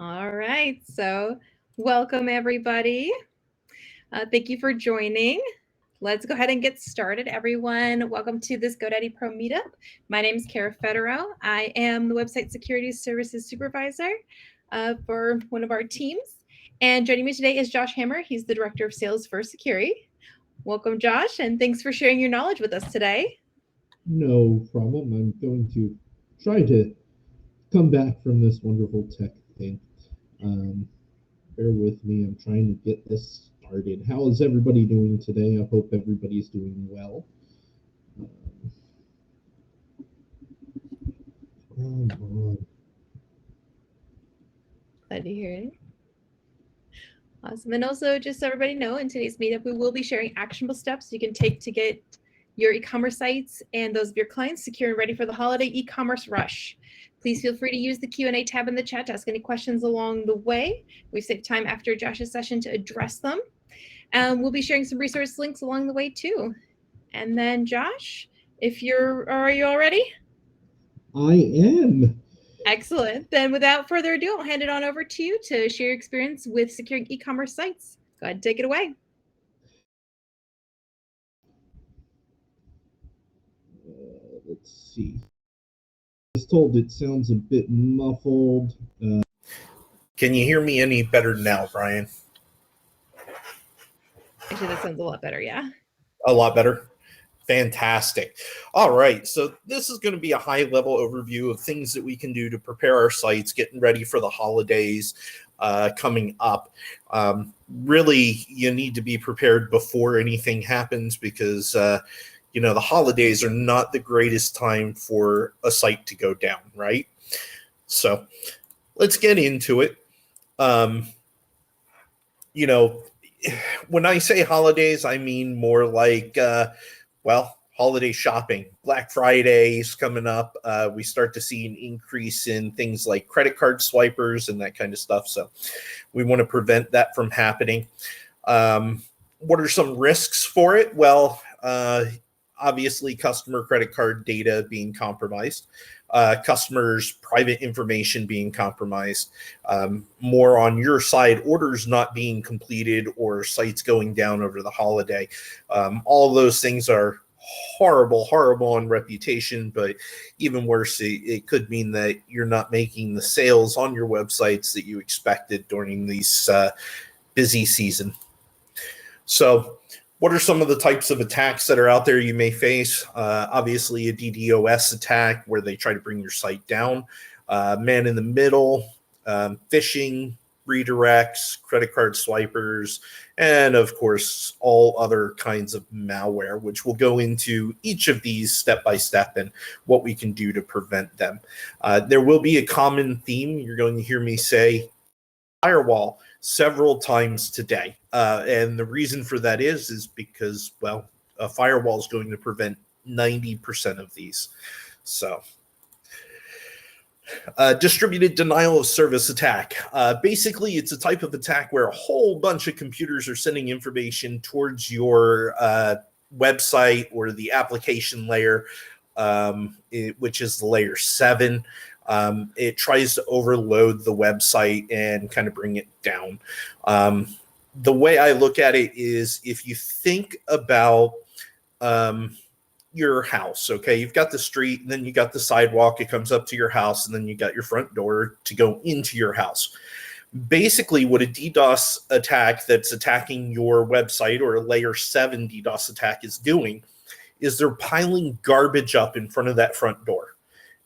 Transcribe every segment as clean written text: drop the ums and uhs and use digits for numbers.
All right, so welcome everybody. Thank you for joining. Let's go ahead and get started, everyone. Welcome to this GoDaddy Pro Meetup. My name is Kara Federer. I am the Website Security Services Supervisor for one of our teams. And joining me today is Josh Hammer. He's the Director of Sales for Sucuri. Welcome, Josh, and thanks for sharing your knowledge with us today. No problem. I'm going to try to come back from this wonderful tech thing. Bear with me. I'm trying to get this started. How is everybody doing today? I hope everybody's doing well. Come on. Glad to hear it. Awesome. And also, just so everybody know, in today's meetup, we will be sharing actionable steps you can take to get your e-commerce sites and those of your clients secure and ready for the holiday e-commerce rush. Please feel free to use the Q&A tab in the chat to ask any questions along the way. We've saved time after Josh's session to address them. We'll be sharing some resource links along the way too. And then Josh, are you all ready? I am. Excellent. Then without further ado, I'll hand it on over to you to share your experience with securing e-commerce sites. Go ahead and take it away. Let's see. I was told it sounds a bit muffled. Can you hear me any better now, Brian? Actually, that sounds a lot better, yeah. A lot better? Fantastic. All right, so this is going to be a high-level overview of things that we can do to prepare our sites, getting ready for the holidays coming up. Really, you need to be prepared before anything happens because, the holidays are not the greatest time for a site to go down, right? So let's get into it. When I say holidays, I mean more like, holiday shopping. Black Friday is coming up. We start to see an increase in things like credit card swipers and that kind of stuff. So we want to prevent that from happening. What are some risks for it? Well, obviously, customer credit card data being compromised. Customers' private information being compromised, more on your side, orders not being completed or sites going down over the holiday. All those things are horrible on reputation, but even worse, it could mean that you're not making the sales on your websites that you expected during these busy season. So what are some of the types of attacks that are out there you may face? Obviously, a DDoS attack where they try to bring your site down. Man in the middle, phishing, redirects, credit card swipers, and of course, all other kinds of malware, which we'll go into each of these step by step and what we can do to prevent them. There will be a common theme. You're going to hear me say firewall several times today. And the reason for that is because, a firewall is going to prevent 90% of these. So distributed denial of service attack. Basically, it's a type of attack where a whole bunch of computers are sending information towards your website or the application layer, which is the layer 7. It tries to overload the website and kind of bring it down. The way I look at it is if you think about your house, okay, you've got the street, and then you got the sidewalk, it comes up to your house, and then you got your front door to go into your house. Basically, what a DDoS attack that's attacking your website or a layer 7 DDoS attack is doing is they're piling garbage up in front of that front door.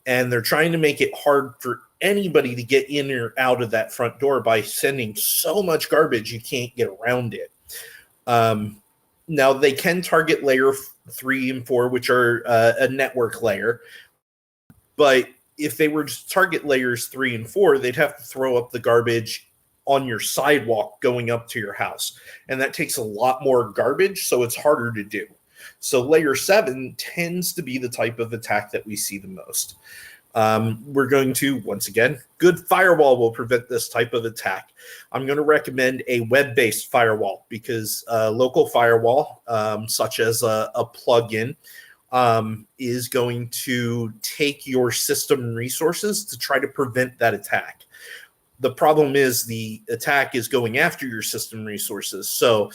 And they're trying to make it hard for anybody to get in or out of that front door by sending so much garbage you can't get around it. Now, they can target layer 3 and 4, which are a network layer. But if they were to target layers 3 and 4, they'd have to throw up the garbage on your sidewalk going up to your house. And that takes a lot more garbage, so it's harder to do. So layer 7 tends to be the type of attack that we see the most. We're going to, once again, good firewall will prevent this type of attack. I'm going to recommend a web-based firewall because local firewall, such as a plugin, is going to take your system resources to try to prevent that attack. The problem is the attack is going after your system resources. So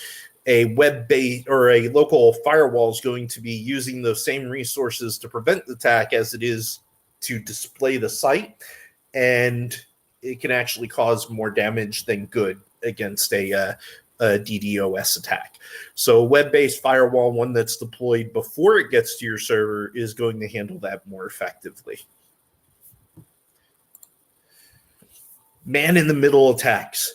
a web-based or a local firewall is going to be using those same resources to prevent the attack as it is to display the site, and it can actually cause more damage than good against a DDoS attack. So a web-based firewall, one that's deployed before it gets to your server, is going to handle that more effectively. Man-in-the-middle attacks.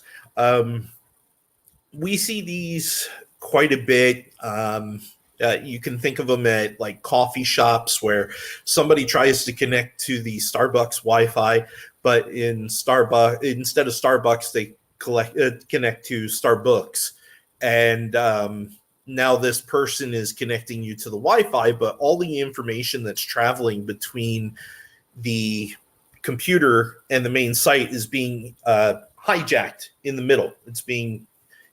We see these quite a bit. You can think of them at like coffee shops where somebody tries to connect to the Starbucks Wi-Fi, but instead of Starbucks, they connect to Starbucks. And now this person is connecting you to the Wi-Fi, but all the information that's traveling between the computer and the main site is being hijacked in the middle. It's being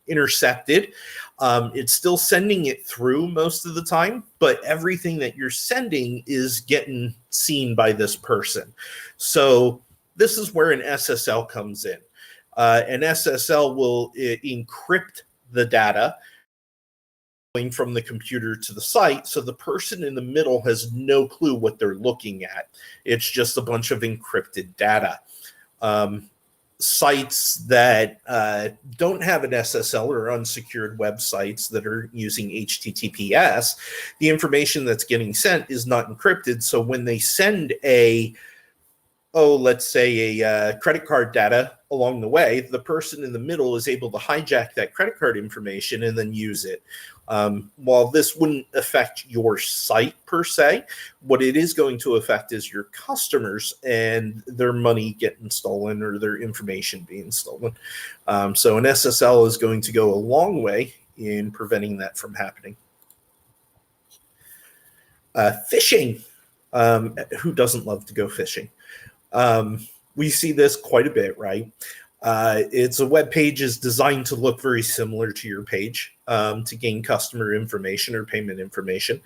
intercepted. It's still sending it through most of the time, but everything that you're sending is getting seen by this person. So this is where an SSL comes in. An SSL will encrypt the data going from the computer to the site, so the person in the middle has no clue what they're looking at. It's just a bunch of encrypted data. Sites that don't have an SSL or unsecured websites that are using HTTPS, the information that's getting sent is not encrypted. So when they send let's say a credit card data along the way, the person in the middle is able to hijack that credit card information and then use it. While this wouldn't affect your site per se, what it is going to affect is your customers and their money getting stolen or their information being stolen. So an SSL is going to go a long way in preventing that from happening. Phishing. Who doesn't love to go fishing? We see this quite a bit, right? It's a web page is designed to look very similar to your page to gain customer information or payment information.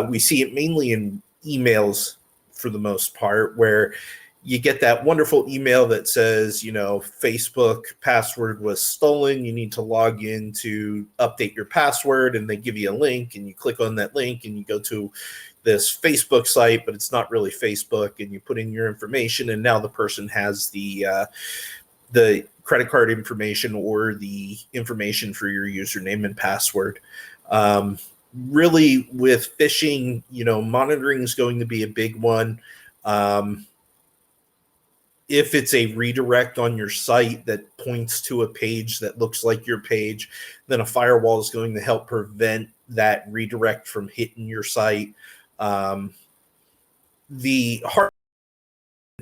We see it mainly in emails for the most part, where you get that wonderful email that says, Facebook password was stolen. You need to log in to update your password, and they give you a link, and you click on that link and you go to this Facebook site, but it's not really Facebook, and you put in your information, and now the person has the credit card information or the information for your username and password. Really, with phishing, monitoring is going to be a big one. If it's a redirect on your site that points to a page that looks like your page, then a firewall is going to help prevent that redirect from hitting your site. A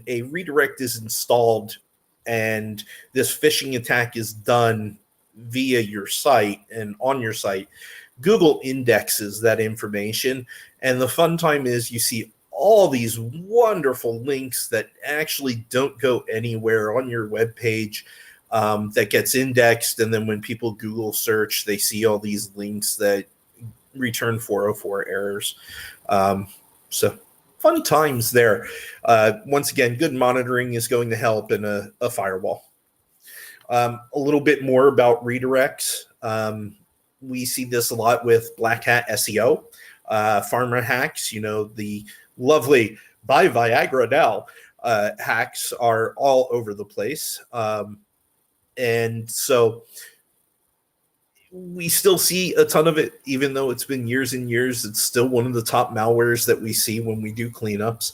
redirect is installed and this phishing attack is done via your site and on your site. Google indexes that information, and the fun time is you see all these wonderful links that actually don't go anywhere on your web page that gets indexed, and then when people Google search, they see all these links that return 404 errors. So fun times there. Once again, good monitoring is going to help in a firewall. A little bit more about redirects. We see this a lot with Black Hat SEO, pharma hacks. The lovely buy Viagra now hacks are all over the place. And so we still see a ton of it, even though it's been years and years. It's still one of the top malwares that we see when we do cleanups.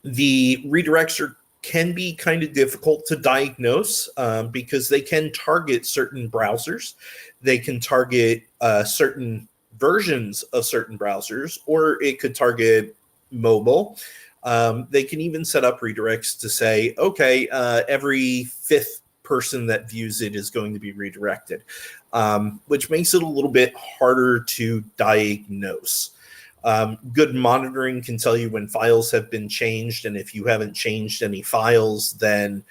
The redirects can be kind of difficult to diagnose because they can target certain browsers. They can target certain versions of certain browsers, or it could target mobile. They can even set up redirects to say, okay, every fifth person that views it is going to be redirected, which makes it a little bit harder to diagnose. Good monitoring can tell you when files have been changed, and if you haven't changed any files, then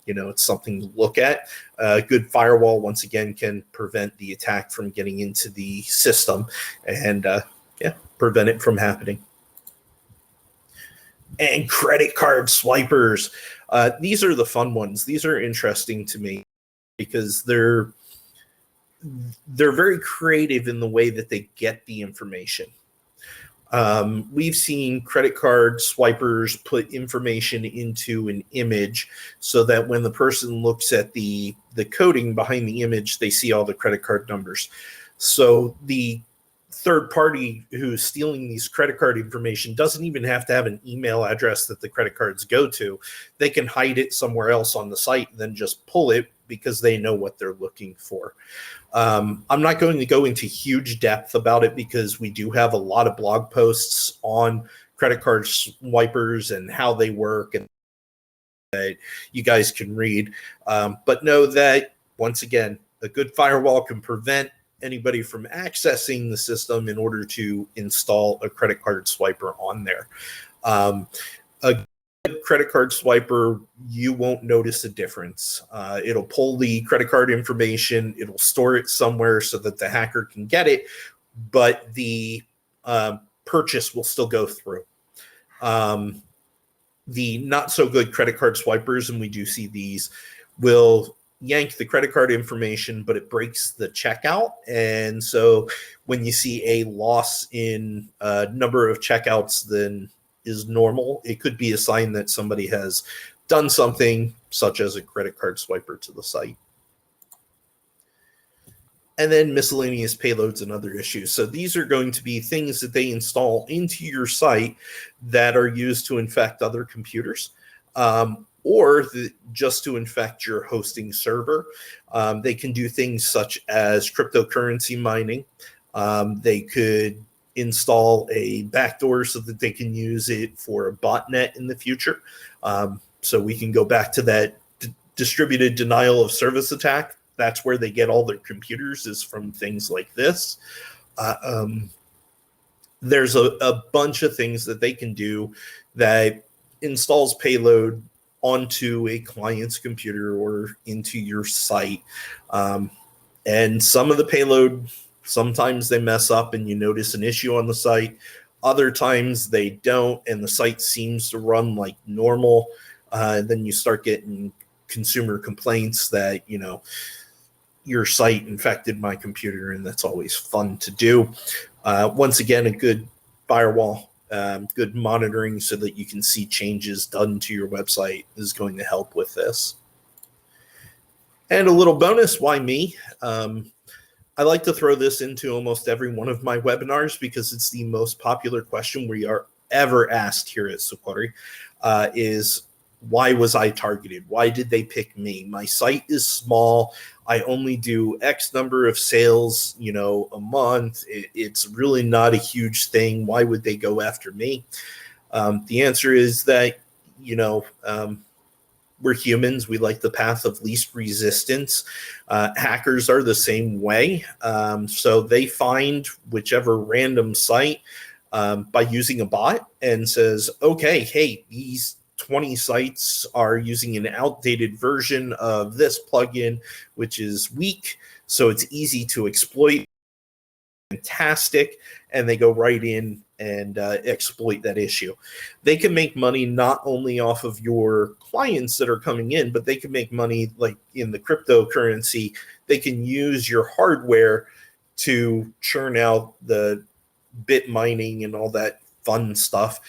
it's something to look at. Good firewall, once again, can prevent the attack from getting into the system and prevent it from happening. And credit card swipers. These are the fun ones. These are interesting to me because they're very creative in the way that they get the information. We've seen credit card swipers put information into an image so that when the person looks at the coding behind the image, they see all the credit card numbers. So the third party who's stealing these credit card information doesn't even have to have an email address that the credit cards go to. They can hide it somewhere else on the site and then just pull it because they know what they're looking for. I'm not going to go into huge depth about it because we do have a lot of blog posts on credit card swipers and how they work and that you guys can read. But know that, once again, a good firewall can prevent anybody from accessing the system in order to install a credit card swiper on there. A credit card swiper, you won't notice a difference. It'll pull the credit card information, it'll store it somewhere so that the hacker can get it, but the purchase will still go through. The not so good credit card swipers, and we do see these, will yank the credit card information, but it breaks the checkout. And so when you see a loss in number of checkouts than is normal, it could be a sign that somebody has done something such as a credit card swiper to the site. And then miscellaneous payloads and other issues. So these are going to be things that they install into your site that are used to infect other computers, or just to infect your hosting server. They can do things such as cryptocurrency mining. They could install a backdoor so that they can use it for a botnet in the future. So we can go back to that distributed denial of service attack. That's where they get all their computers, is from things like this. There's a bunch of things that they can do that installs payload onto a client's computer or into your site. And some of the payload, sometimes they mess up and you notice an issue on the site. Other times they don't, and the site seems to run like normal. Then you start getting consumer complaints that, you know, your site infected my computer, and that's always fun to do. Once again, a good firewall, good monitoring so that you can see changes done to your website is going to help with this. And a little bonus, why me? I like to throw this into almost every one of my webinars because it's the most popular question we are ever asked here at Sucuri, is why was I targeted? Why did they pick me? My site is small. I only do X number of sales, you know, a month. It's really not a huge thing. Why would they go after me? The answer is that, you know, we're humans. We like the path of least resistance. Hackers are the same way. So they find whichever random site by using a bot and says, okay, hey, these 20 sites are using an outdated version of this plugin, which is weak, so it's easy to exploit. Fantastic. And they go right in and exploit that issue. They can make money not only off of your clients that are coming in, but they can make money like in the cryptocurrency. They can use your hardware to churn out the bit mining and all that fun stuff.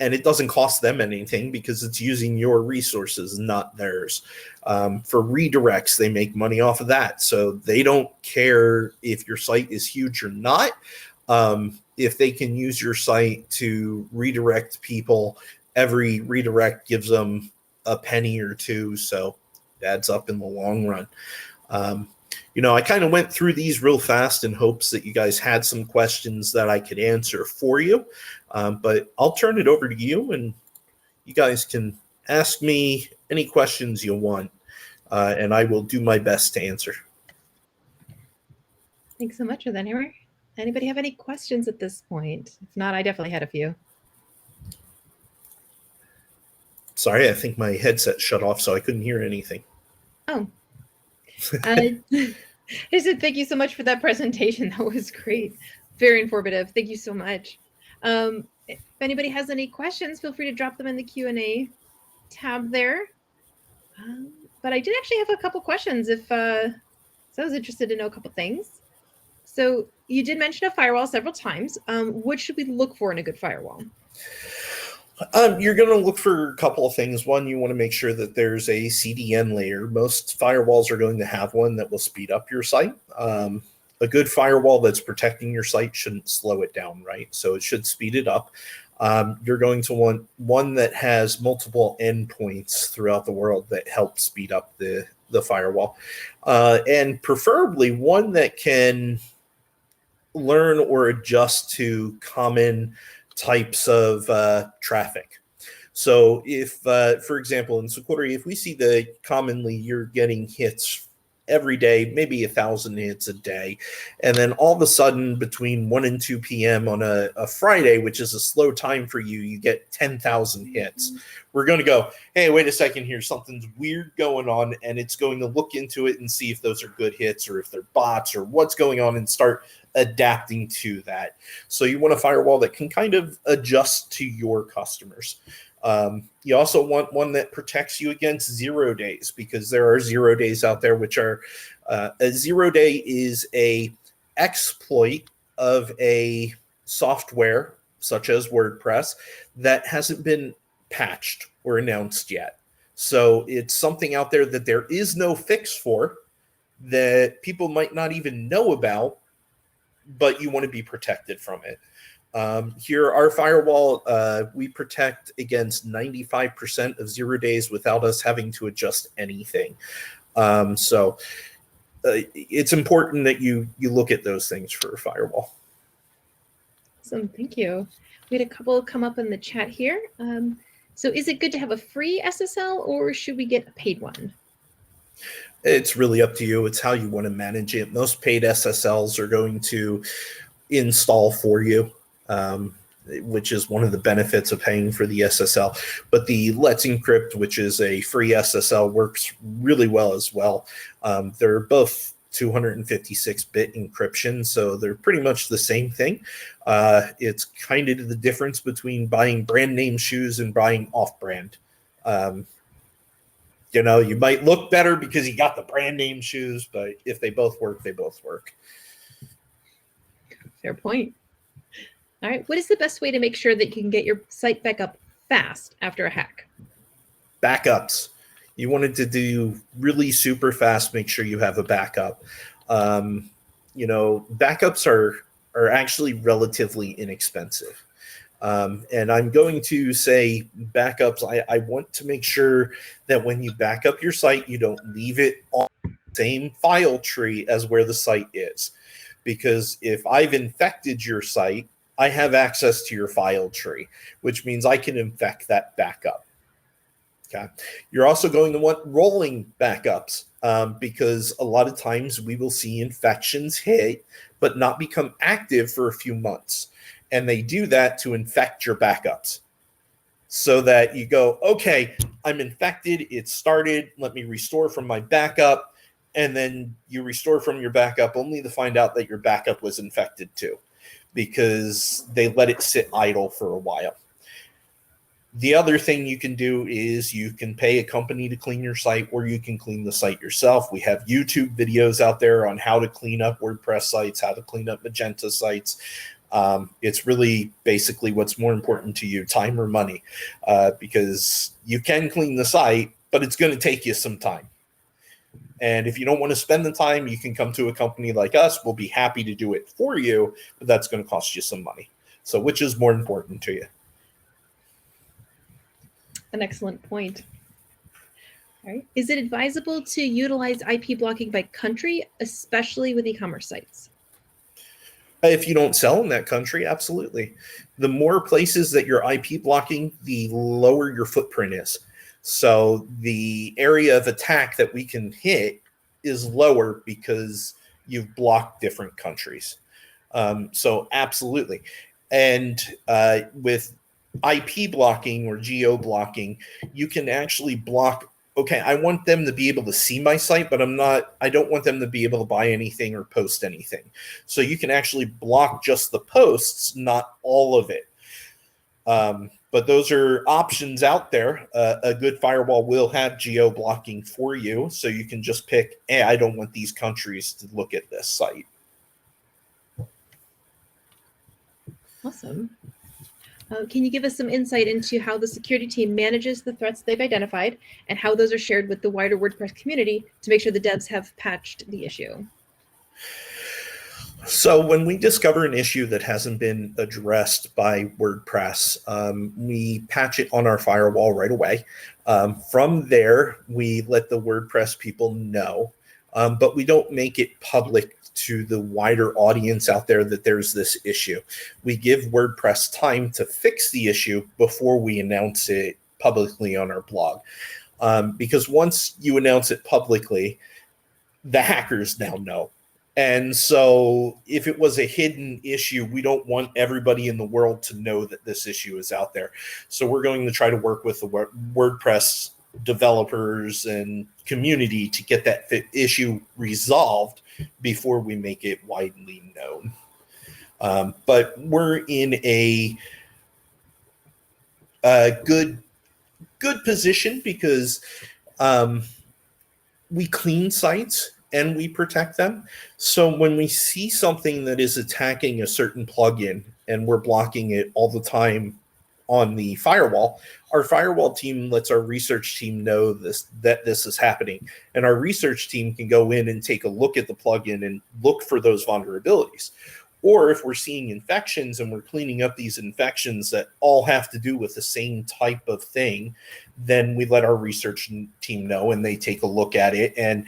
And it doesn't cost them anything because it's using your resources, not theirs. For redirects, they make money off of that. So they don't care if your site is huge or not. If they can use your site to redirect people, every redirect gives them a penny or two. So it adds up in the long run. You know, I kind of went through these real fast in hopes that you guys had some questions that I could answer for you. But I'll turn it over to you, and you guys can ask me any questions you want, and I will do my best to answer. Thanks so much for that, Hammer. Anybody have any questions at this point? If not, I definitely had a few. Sorry, I think my headset shut off, so I couldn't hear anything. Oh. I said thank you so much for that presentation. That was great. Very informative. Thank you so much. If anybody has any questions, feel free to drop them in the Q&A. tab there. But I did actually have a couple questions if so I was interested to know a couple things. So you did mention a firewall several times. What should we look for in a good firewall? You're going to look for a couple of things. One, you want to make sure that there's a CDN layer. Most firewalls are going to have one that will speed up your site. A good firewall that's protecting your site shouldn't slow it down, right? So it should speed it up. You're going to want one that has multiple endpoints throughout the world that help speed up the firewall. And preferably one that can learn or adjust to common types of traffic. So if, for example, in Sucuri, if we see that commonly you're getting hits every day, maybe 1,000 hits a day, and then all of a sudden between 1 and 2 p.m. on a Friday, which is a slow time for you, you get 10,000 hits. We're going to go, hey, wait a second here, something's weird going on, and it's going to look into it and see if those are good hits or if they're bots or what's going on and start adapting to that. So you want a firewall that can kind of adjust to your customers. You also want one that protects you against 0 days, because there are 0 days out there, which are a 0 day is a exploit of a software such as WordPress that hasn't been patched or announced yet. So it's something out there that there is no fix for, that people might not even know about, but you want to be protected from it. Here, our firewall, we protect against 95% of 0 days without us having to adjust anything. So it's important that you look at those things for a firewall. Awesome, thank you. We had a couple come up in the chat here. So is it good to have a free SSL or should we get a paid one? It's really up to you. It's how you want to manage it. Most paid SSLs are going to install for you, which is one of the benefits of paying for the SSL. But the Let's Encrypt, which is a free SSL, works really well as well. They're both 256-bit encryption, so they're pretty much the same thing. It's kind of the difference between buying brand name shoes and buying off-brand. You might look better because you got the brand name shoes, but if they both work, they both work. Fair point. All right, what is the best way to make sure that you can get your site back up fast after a hack? Backups. You wanted to do really super fast, make sure you have a backup. Backups are actually relatively inexpensive. And I'm going to say backups, I want to make sure that when you back up your site, you don't leave it on the same file tree as where the site is. Because if I've infected your site, I have access to your file tree, which means I can infect that backup. Okay. You're also going to want rolling backups because a lot of times we will see infections hit but not become active for a few months. And they do that to infect your backups so that you go, okay, I'm infected. It started. Let me restore from my backup. And then you restore from your backup only to find out that your backup was infected too, because they let it sit idle for a while. The other thing you can do is you can pay a company to clean your site, or you can clean the site yourself. We have YouTube videos out there on how to clean up WordPress sites, how to clean up Magenta sites. It's really basically what's more important to you, time or money, because you can clean the site, but it's going to take you some time. And if you don't want to spend the time, you can come to a company like us. We'll be happy to do it for you, but that's going to cost you some money. So which is more important to you? An excellent point. All right. Is it advisable to utilize IP blocking by country, especially with e-commerce sites? If you don't sell in that country, absolutely. The more places that you're IP blocking, the lower your footprint is. So the area of attack that we can hit is lower because you've blocked different countries. So absolutely. And with IP blocking or geo blocking, you can actually block, okay, I want them to be able to see my site, but I don't want them to be able to buy anything or post anything. So you can actually block just the posts, not all of it. But those are options out there. A good firewall will have geo blocking for you, so you can just pick, hey, I don't want these countries to look at this site. Awesome. Can you give us some insight into how the security team manages the threats they've identified and how those are shared with the wider WordPress community to make sure the devs have patched the issue? So when we discover an issue that hasn't been addressed by WordPress, we patch it on our firewall right away. From there, we let the WordPress people know, but we don't make it public to the wider audience out there that there's this issue. We give WordPress time to fix the issue before we announce it publicly on our blog. Because once you announce it publicly, the hackers now know. And so if it was a hidden issue, we don't want everybody in the world to know that this issue is out there. So we're going to try to work with the WordPress developers and community to get that issue resolved before we make it widely known. But we're in a good position because we clean sites and we protect them. So when we see something that is attacking a certain plugin and we're blocking it all the time on the firewall, our firewall team lets our research team know that this is happening. And our research team can go in and take a look at the plugin and look for those vulnerabilities. Or if we're seeing infections and we're cleaning up these infections that all have to do with the same type of thing, then we let our research team know and they take a look at it. And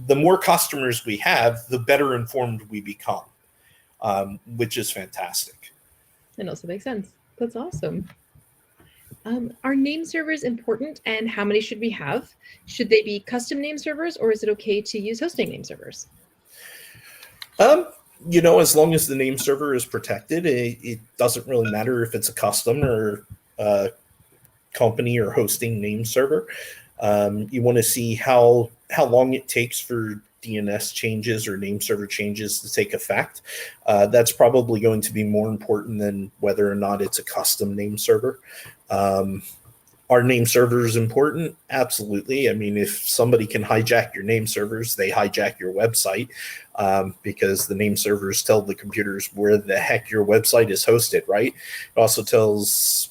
the more customers we have, the better informed we become, which is fantastic. That also makes sense. That's awesome. Are name servers important, and how many should we have? Should they be custom name servers, or is it okay to use hosting name servers? As long as the name server is protected, it doesn't really matter if it's a custom or a company or hosting name server. You want to see how long it takes for DNS changes or name server changes to take effect. That's probably going to be more important than whether or not it's a custom name server. Are name servers important? Absolutely. I mean, if somebody can hijack your name servers, they hijack your website, because the name servers tell the computers where the heck your website is hosted, right? It also tells,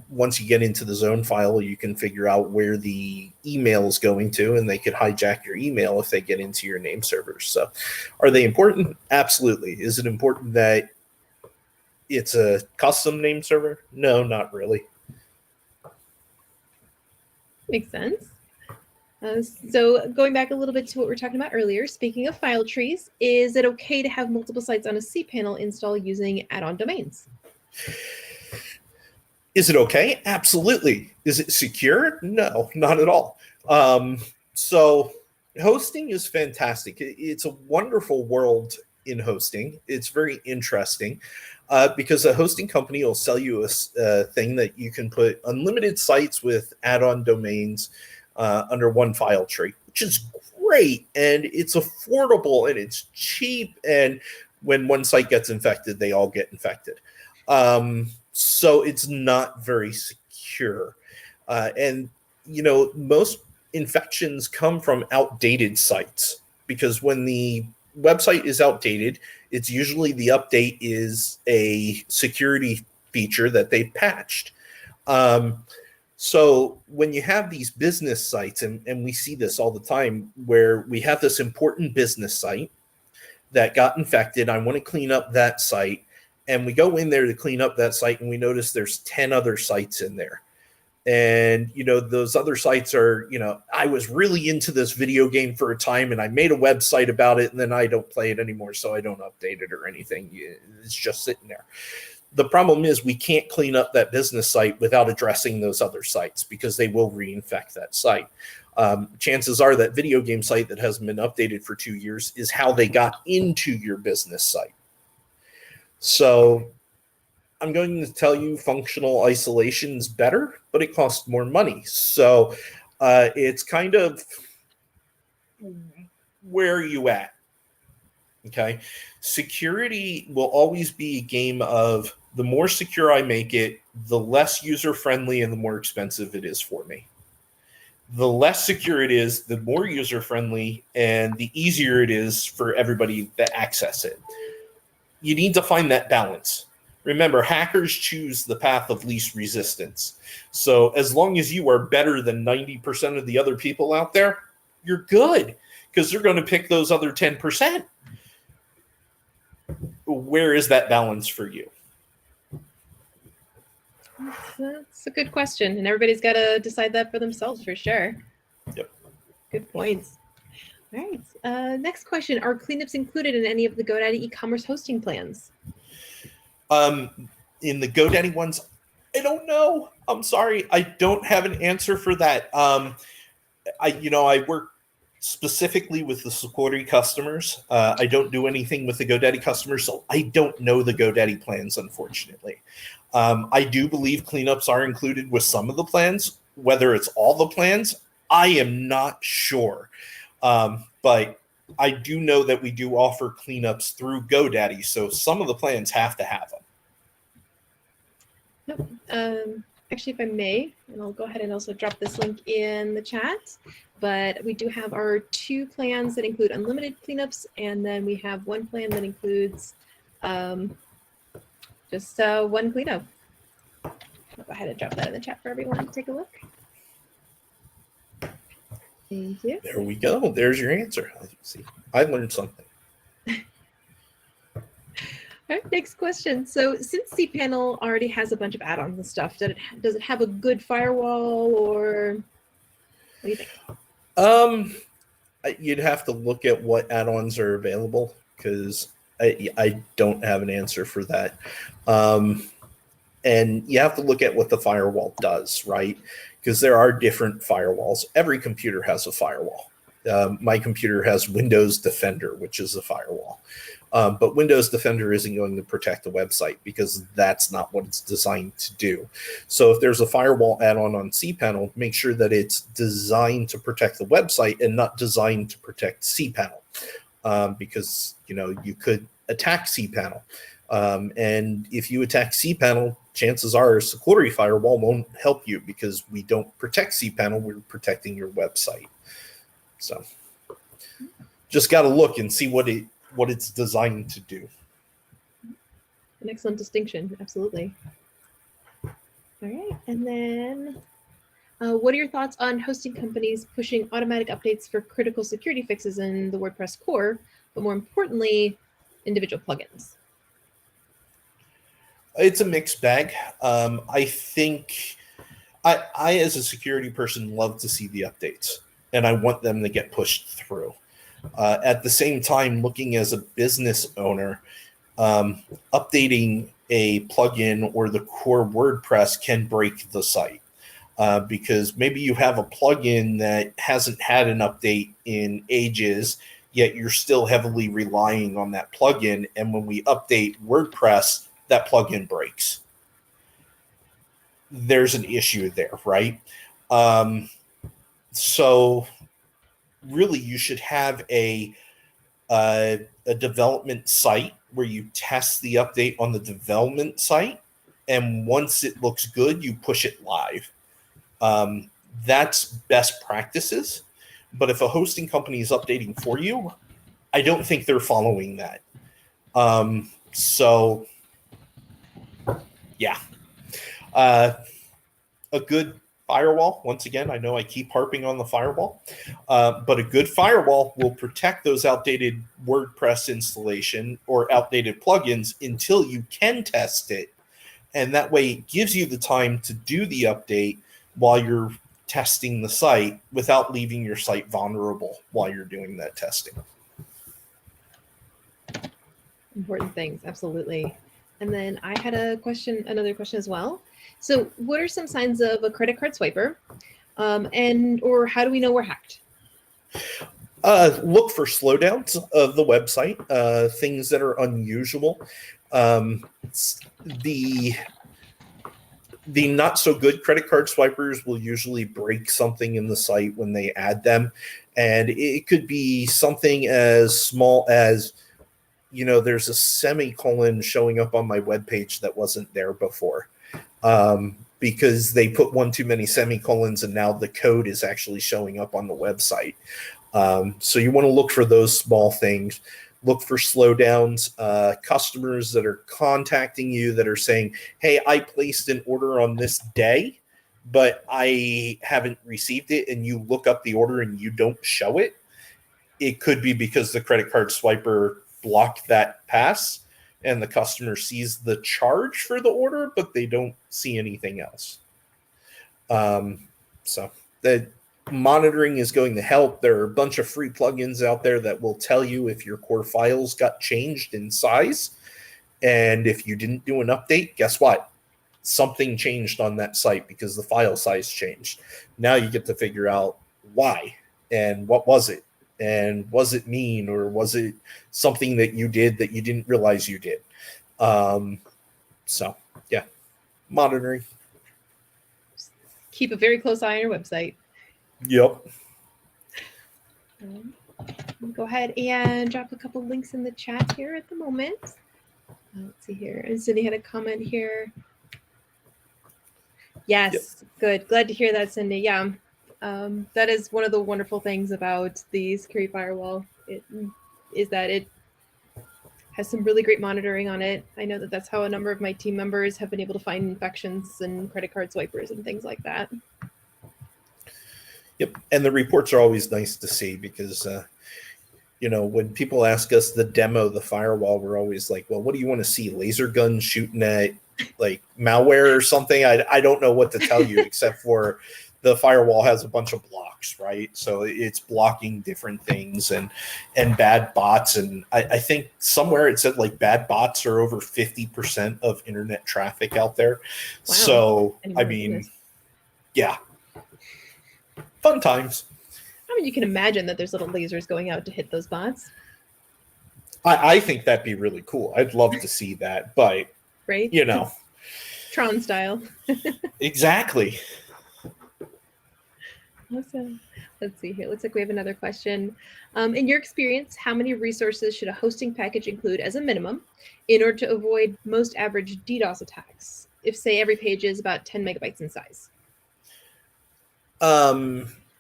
once you get into the zone file, you can figure out where the email is going to, and they could hijack your email if they get into your name servers. So are they important? Absolutely. Is it important that it's a custom name server? No, not really. Makes sense. So going back a little bit to what we were talking about earlier, speaking of file trees, is it okay to have multiple sites on a cPanel install using add-on domains? Is it okay? Absolutely. Is it secure? No, not at all. So hosting is fantastic. It's a wonderful world in hosting. It's very interesting because a hosting company will sell you a thing that you can put unlimited sites with add-on domains under one file tree, which is great, and it's affordable and it's cheap. And when one site gets infected, they all get infected. So it's not very secure. And most infections come from outdated sites, because when the website is outdated, it's usually the update is a security feature that they patched. So when you have these business sites, and we see this all the time, where we have this important business site that got infected, I want to clean up that site, and we go in there to clean up that site, and we notice there's 10 other sites in there. And, those other sites are, I was really into this video game for a time and I made a website about it, and then I don't play it anymore, so I don't update it or anything. It's just sitting there. The problem is we can't clean up that business site without addressing those other sites, because they will reinfect that site. Chances are that video game site that hasn't been updated for 2 years is how they got into your business site. So I'm going to tell you functional isolation is better, but it costs more money. So it's kind of, where are you at? Okay. Security will always be a game of the more secure I make it, the less user-friendly and the more expensive it is for me. The less secure it is, the more user-friendly and the easier it is for everybody to access it. You need to find that balance. Remember, hackers choose the path of least resistance. So as long as you are better than 90% of the other people out there, you're good, because they're going to pick those other 10%. Where is that balance for you? That's a good question, and everybody's got to decide that for themselves for sure. Yep. Good points. All right. Next question: are cleanups included in any of the GoDaddy e-commerce hosting plans? In the GoDaddy ones, I don't know. I'm sorry, I don't have an answer for that. I work specifically with the Sucuri customers. I don't do anything with the GoDaddy customers, so I don't know the GoDaddy plans, unfortunately. I do believe cleanups are included with some of the plans. Whether it's all the plans, I am not sure. But I do know that we do offer cleanups through GoDaddy, so some of the plans have to have them. Yep. Actually, if I may, and I'll go ahead and also drop this link in the chat, but we do have our 2 plans that include unlimited cleanups, and then we have 1 plan that includes just 1 cleanup. I'll go ahead and drop that in the chat for everyone to take a look. Thank you. There we go. There's your answer. See, I learned something. All right, next question. So since cPanel already has a bunch of add-ons and stuff, does it have a good firewall, or what do you think? You'd have to look at what add-ons are available, because I don't have an answer for that. And you have to look at what the firewall does, right? Because there are different firewalls. Every computer has a firewall. My computer has Windows Defender, which is a firewall. But Windows Defender isn't going to protect the website, because that's not what it's designed to do. So if there's a firewall add-on on cPanel, make sure that it's designed to protect the website and not designed to protect cPanel, because you could attack cPanel. And if you attack cPanel, chances are Sucuri firewall won't help you, because we don't protect cPanel, we're protecting your website. So just got to look and see what it's designed to do. An excellent distinction, absolutely. All right, and then what are your thoughts on hosting companies pushing automatic updates for critical security fixes in the WordPress core, but more importantly, individual plugins? It's a mixed bag. I think I, as a security person, love to see the updates, and I want them to get pushed through. At the same time, looking as a business owner, updating a plugin or the core WordPress can break the site, because maybe you have a plugin that hasn't had an update in ages, yet you're still heavily relying on that plugin. And when we update WordPress, that plugin breaks. There's an issue there, right? So really, you should have a development site where you test the update on the development site, and once it looks good, you push it live. That's best practices. But if a hosting company is updating for you, I don't think they're following that. So yeah, a good firewall, once again, I know I keep harping on the firewall, but a good firewall will protect those outdated WordPress installation or outdated plugins until you can test it. And that way it gives you the time to do the update while you're testing the site without leaving your site vulnerable while you're doing that testing. Important things, absolutely. And then I had another question as well. So what are some signs of a credit card swiper? Or how do we know we're hacked? Look for slowdowns of the website, things that are unusual. The not so good credit card swipers will usually break something in the site when they add them. And it could be something as small as, there's a semicolon showing up on my webpage that wasn't there before, because they put one too many semicolons, and now the code is actually showing up on the website. So you want to look for those small things. Look for slowdowns, customers that are contacting you that are saying, hey, I placed an order on this day, but I haven't received it, and you look up the order and you don't show it. It could be because the credit card swiper blocked that pass and the customer sees the charge for the order, but they don't see anything else. So that monitoring is going to help. There are a bunch of free plugins out there that will tell you if your core files got changed in size. And if you didn't do an update, guess what? Something changed on that site because the file size changed. Now you get to figure out why and what was it? And was it mean, or was it something that you did that you didn't realize you did? So, yeah, monitoring. Keep a very close eye on your website. Yep. Go ahead and drop a couple links in the chat here at the moment. Let's see here. And Cindy had a comment here. Yes, yep. Good. Glad to hear that, Cindy. Yeah. That is one of the wonderful things about the Sucuri firewall. Is that it has some really great monitoring on it. I know that that's how a number of my team members have been able to find infections and credit card swipers and things like that. Yep. And the reports are always nice to see because, when people ask us to demo the firewall, we're always like, well, what do you want to see? Laser guns shooting at like malware or something? I don't know what to tell you except for the firewall has a bunch of blocks, right? So it's blocking different things and bad bots. And I think somewhere it said like bad bots are over 50% of internet traffic out there. Wow. So, I mean, yeah. Fun times. I mean, you can imagine that there's little lasers going out to hit those bots. I think that'd be really cool. I'd love to see that, but, right? Tron style. Exactly. Awesome. Let's see here. Looks like we have another question. In your experience, how many resources should a hosting package include as a minimum in order to avoid most average DDoS attacks? If, say, every page is about 10 megabytes in size.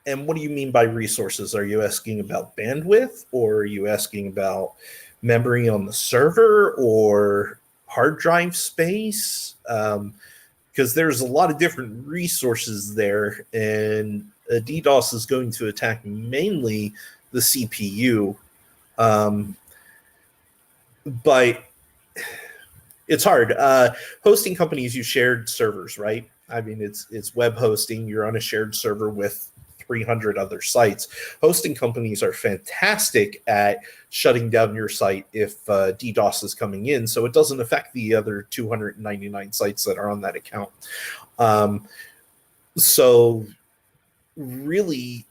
And what do you mean by resources? Are you asking about bandwidth, or are you asking about memory on the server or hard drive space? Because there's a lot of different resources there, and a DDoS is going to attack mainly the CPU. But it's hard. Hosting companies use shared servers, right? I mean, it's web hosting. You're on a shared server with 300 other sites. Hosting companies are fantastic at shutting down your site if DDoS is coming in, so it doesn't affect the other 299 sites that are on that account. So really,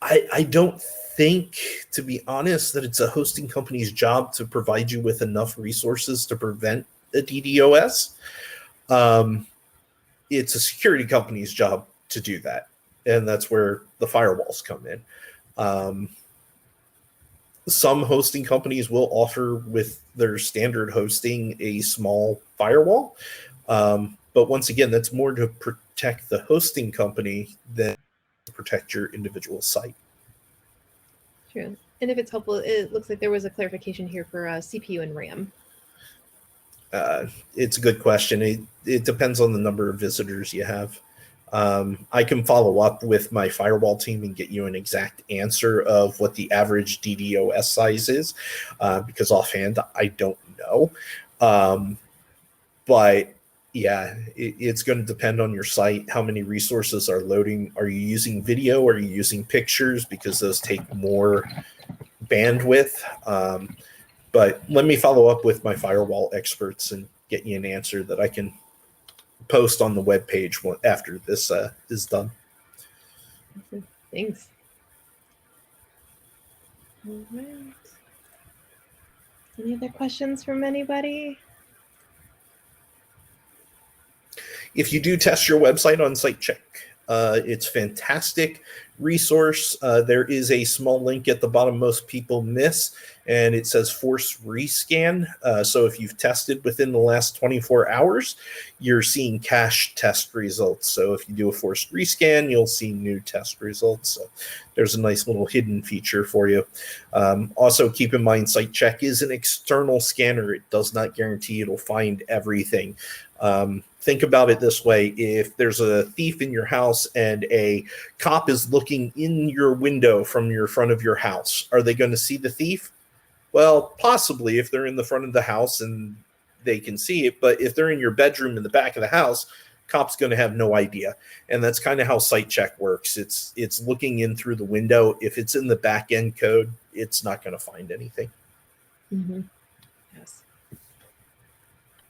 I don't think, to be honest, that it's a hosting company's job to provide you with enough resources to prevent a DDoS. It's a security company's job to do that. And that's where the firewalls come in. Some hosting companies will offer with their standard hosting a small firewall. But once again, that's more to protect the hosting company than to protect your individual site. True. And if it's helpful, it looks like there was a clarification here for CPU and RAM. It's a good question. It depends on the number of visitors you have. I can follow up with my firewall team and get you an exact answer of what the average DDoS size is, because offhand, I don't know. But yeah, it's going to depend on your site, how many resources are loading. Are you using video? Are you using pictures? Because those take more bandwidth. But let me follow up with my firewall experts and get you an answer that I can post on the webpage after this is done. Thanks. All right. Any other questions from anybody? If you do test your website on SiteCheck, It's fantastic resource. There is a small link at the bottom most people miss, and it says force rescan. So if you've tested within the last 24 hours, you're seeing cache test results. So if you do a forced rescan, you'll see new test results. So there's a nice little hidden feature for you. Also, keep in mind, SiteCheck is an external scanner. It does not guarantee it'll find everything. Think about it this way. If there's a thief in your house and a cop is looking in your window from your front of your house, are they going to see the thief? Well, possibly if they're in the front of the house and they can see it. But if they're in your bedroom in the back of the house, cop's going to have no idea. And that's kind of how SiteCheck works. It's looking in through the window. If it's in the back end code, it's not going to find anything. Mm-hmm. Yes.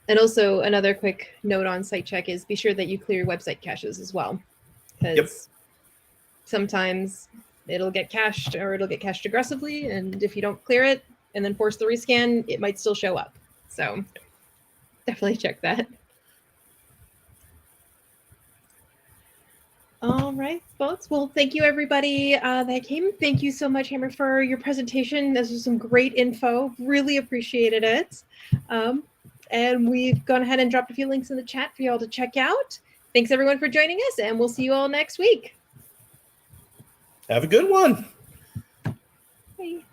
And also another quick note on SiteCheck is be sure that you clear your website caches as well, because sometimes it'll get cached or it'll get cached aggressively, and if you don't clear it and then force the rescan, it might still show up. So definitely check that. All right, folks. Well, thank you everybody that came. Thank you so much, Hammer, for your presentation. This was some great info. Really appreciated it. And we've gone ahead and dropped a few links in the chat for you all to check out. Thanks everyone for joining us, and we'll see you all next week. Have a good one. Bye.